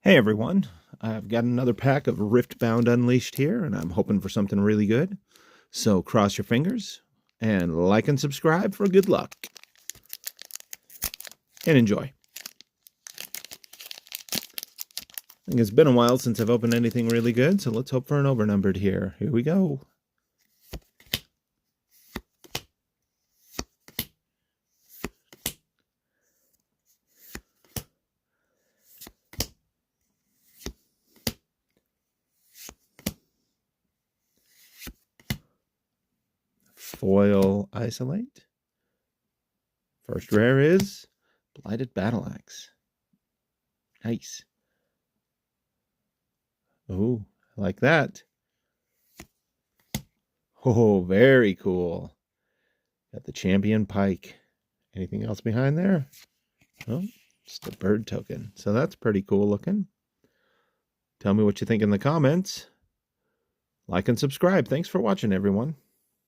Hey everyone, I've got another pack of Riftbound Unleashed here, and I'm hoping for something really good. So cross your fingers and like and subscribe for good luck. And enjoy. I think it's been a while since I've opened anything really good, so let's hope for an overnumbered here. Here we go. Foil Isolate. First rare is Blighted Battle Axe. Nice. Oh, I like that. Oh, very cool. Got the Champion Pike. Anything else behind there? Oh, just a bird token. So that's pretty cool looking. Tell me what you think in the comments. Like and subscribe. Thanks for watching, everyone.